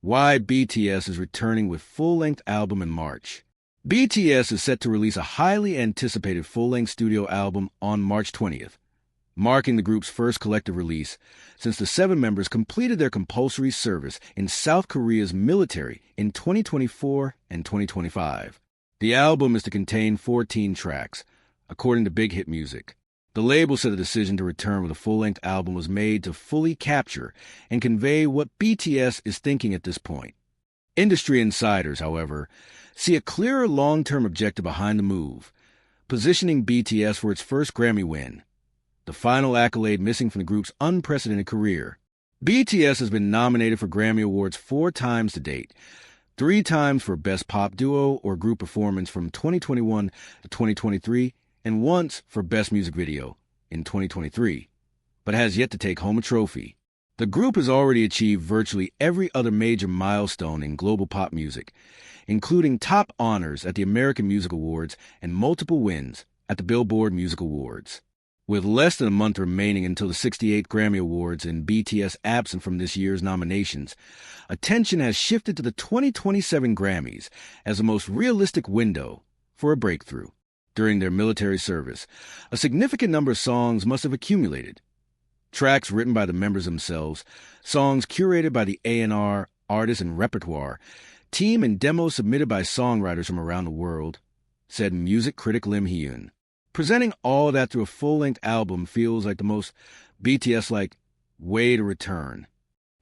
why BTS is returning with full-length album in March. BTS is set to release a highly anticipated full-length studio album on March 20th, marking the group's first collective release since the 7 members completed their compulsory service in South Korea's military in 2024 and 2025. The album is to contain 14 tracks, according to BigHit Music. The label said the decision to return with a full-length album was made to fully capture and convey what BTS is thinking at this point. Industry insiders, however, see a clearer long-term objective behind the move, positioning BTS for its first Grammy win, the final accolade missing from the group's unprecedented career. BTS has been nominated for Grammy Awards 4 times to date, 3 times for Best Pop Duo or Group Performance from 2021 to 2023, and once for Best Music Video in 2023, but has yet to take home a trophy. The group has already achieved virtually every other major milestone in global pop music, including top honors at the American Music Awards and multiple wins at the Billboard Music Awards. With less than a month remaining until the 68th Grammy Awards and BTS absent from this year's nominations, attention has shifted to the 2027 Grammys as the most realistic window for a breakthrough. During their military service, a significant number of songs must have accumulated. Tracks written by the members themselves, songs curated by the A&R, artists and repertoire, team and demos submitted by songwriters from around the world, said music critic Lim Hyun. Presenting all of that through a full-length album feels like the most BTS-like way to return.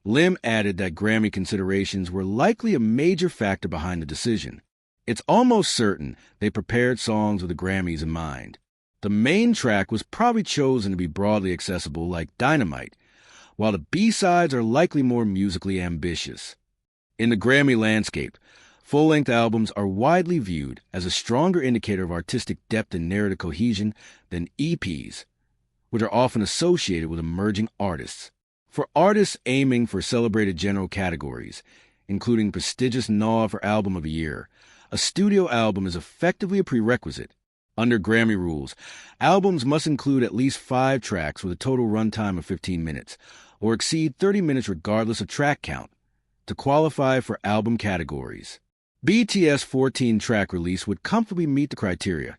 Lim added that Grammy considerations were likely a major factor behind the decision. It's almost certain they prepared songs with the Grammys in mind. The main track was probably chosen to be broadly accessible like Dynamite, while the B-sides are likely more musically ambitious. In the Grammy landscape, full-length albums are widely viewed as a stronger indicator of artistic depth and narrative cohesion than EPs, which are often associated with emerging artists. For artists aiming for celebrated general categories, including prestigious NAW for Album of the Year, a studio album is effectively a prerequisite. Under Grammy rules, albums must include at least 5 tracks with a total runtime of 15 minutes, or exceed 30 minutes regardless of track count, to qualify for album categories. BTS' 14-track release would comfortably meet the criteria,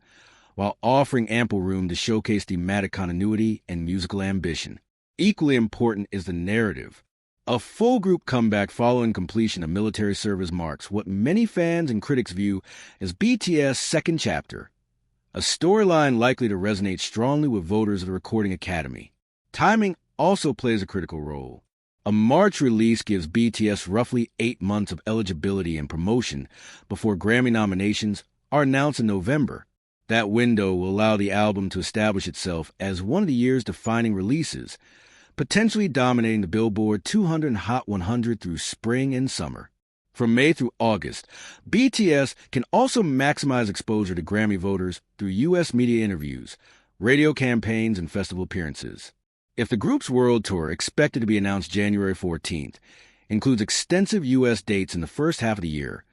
while offering ample room to showcase thematic continuity and musical ambition. Equally important is the narrative. A full group comeback following completion of military service marks what many fans and critics view as BTS' second chapter, a storyline likely to resonate strongly with voters of the Recording Academy. Timing also plays a critical role. A March release gives BTS roughly 8 months of eligibility and promotion before Grammy nominations are announced in November. That window will allow the album to establish itself as one of the year's defining releases, potentially dominating the Billboard 200 and Hot 100 through spring and summer. From May through August, BTS can also maximize exposure to Grammy voters through U.S. media interviews, radio campaigns, and festival appearances. If the group's world tour, expected to be announced January 14th, includes extensive U.S. dates in the first half of the year,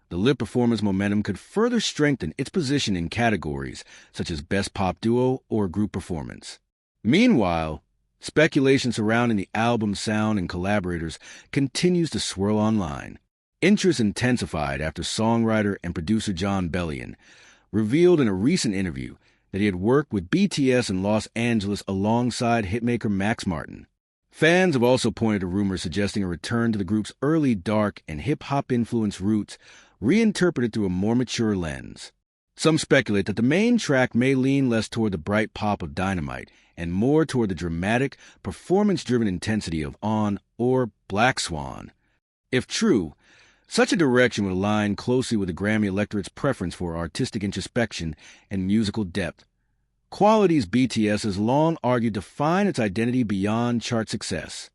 the live performance momentum could further strengthen its position in categories such as Best Pop Duo or Group Performance. Meanwhile, speculation surrounding the album's sound and collaborators continues to swirl online. Interest intensified after songwriter and producer Jon Bellion revealed in a recent interview that he had worked with BTS in Los Angeles alongside hitmaker Max Martin. Fans have also pointed to rumors suggesting a return to the group's early dark and hip-hop influenced roots, reinterpreted through a more mature lens. Some speculate that the main track may lean less toward the bright pop of Dynamite and more toward the dramatic, performance-driven intensity of On or Black Swan. If true, such a direction would align closely with the Grammy electorate's preference for artistic introspection and musical depth, qualities BTS has long argued define its identity beyond chart success.